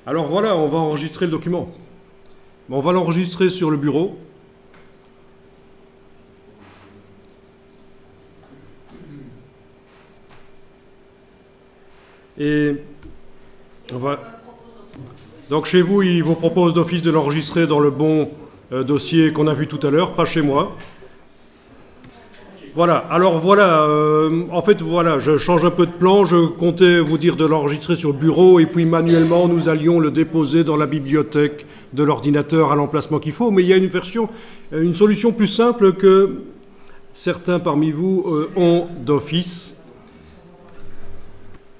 Alors voilà, on va enregistrer le document. On va l'enregistrer sur le bureau. Et on va... Donc chez vous, il vous propose d'office de l'enregistrer dans le bon dossier qu'on a vu tout à l'heure, pas chez moi. Voilà, alors voilà, en fait voilà, je change un peu de plan, je comptais vous dire de l'enregistrer sur le bureau et puis manuellement nous allions le déposer dans la bibliothèque de l'ordinateur à l'emplacement qu'il faut, mais il y a une solution plus simple que certains parmi vous ont d'office.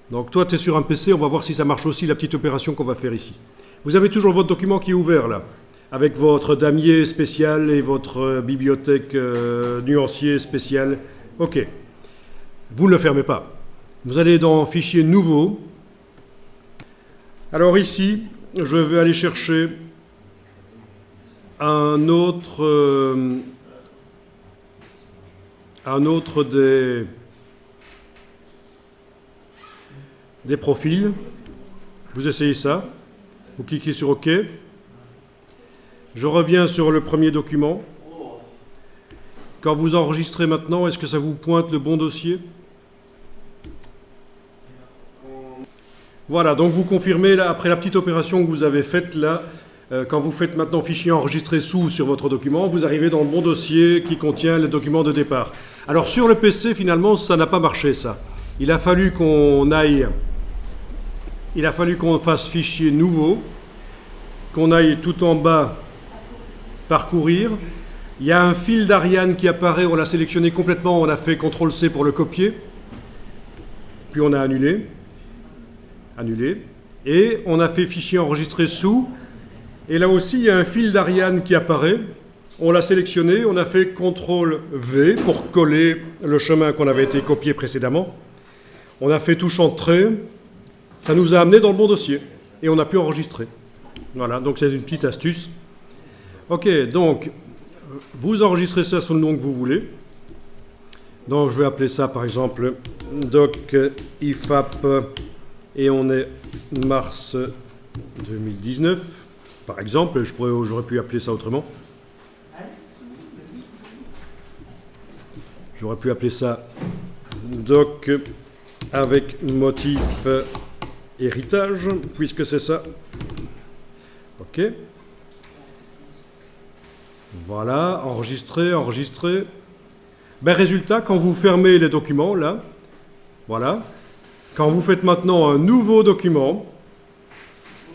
Donc toi tu es sur un PC, on va voir si ça marche aussi la petite opération qu'on va faire ici. Vous avez toujours votre document qui est ouvert là, avec votre damier spécial et votre bibliothèque nuancier spécial. OK. Vous ne le fermez pas. Vous allez dans Fichier Nouveau. Alors ici, je vais aller chercher un autre des profils. Vous essayez ça. Vous cliquez sur OK. Je reviens sur le premier document. Quand vous enregistrez maintenant, est-ce que ça vous pointe le bon dossier? Voilà, donc vous confirmez, là, après la petite opération que vous avez faite là, quand vous faites maintenant fichier enregistré sous sur votre document, vous arrivez dans le bon dossier qui contient les documents de départ. Alors sur le PC, finalement, ça n'a pas marché ça. Il a fallu qu'on fasse fichier nouveau, qu'on aille tout en bas parcourir. Il y a un fil d'Ariane qui apparaît, on l'a sélectionné complètement, on a fait CTRL-C pour le copier. Puis on a annulé. Et on a fait fichier enregistré sous. Et là aussi, il y a un fil d'Ariane qui apparaît. On l'a sélectionné, on a fait CTRL-V pour coller le chemin qu'on avait été copié précédemment. On a fait touche entrée. Ça nous a amené dans le bon dossier. Et on a pu enregistrer. Voilà, donc c'est une petite astuce. OK, donc, vous enregistrez ça sous le nom que vous voulez. Donc, je vais appeler ça, par exemple, doc IFAP, et on est mars 2019. Par exemple, j'aurais pu appeler ça autrement. J'aurais pu appeler ça doc avec motif héritage, puisque c'est ça. OK. Voilà, enregistrer. Ben, résultat, quand vous fermez les documents, là, voilà, quand vous faites maintenant un nouveau document,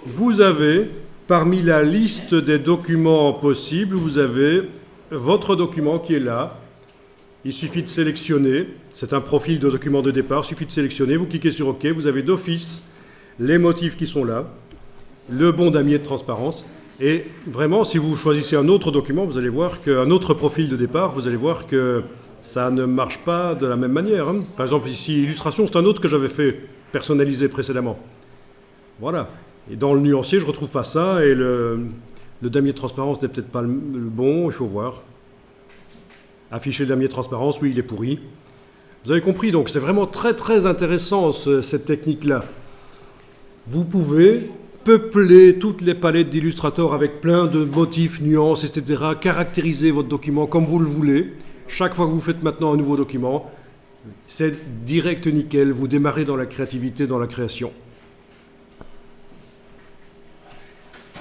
vous avez, parmi la liste des documents possibles, vous avez votre document qui est là. Il suffit de sélectionner, c'est un profil de document de départ, il suffit de sélectionner, vous cliquez sur OK, vous avez d'office les motifs qui sont là, le bon damier de transparence. Et vraiment, si vous choisissez un autre document, vous allez voir qu'un autre profil de départ, vous allez voir que ça ne marche pas de la même manière. Hein. Par exemple, ici, illustration, c'est un autre que j'avais fait personnalisé précédemment. Voilà. Et dans le nuancier, je ne retrouve pas ça. Et le damier de transparence n'est peut-être pas le bon, il faut voir. Afficher le damier de transparence, oui, il est pourri. Vous avez compris, donc c'est vraiment très très intéressant cette technique-là. Vous pouvez peupler toutes les palettes d'Illustrator avec plein de motifs, nuances, etc. Caractériser votre document comme vous le voulez. Chaque fois que vous faites maintenant un nouveau document, c'est direct nickel. Vous démarrez dans la créativité, dans la création.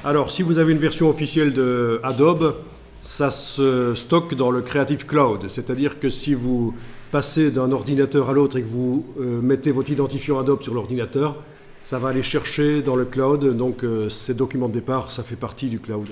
Alors, si vous avez une version officielle de Adobe, ça se stocke dans le Creative Cloud. C'est-à-dire que si vous passez d'un ordinateur à l'autre et que vous mettez votre identifiant Adobe sur l'ordinateur, ça va aller chercher dans le cloud, donc ces documents de départ, ça fait partie du cloud.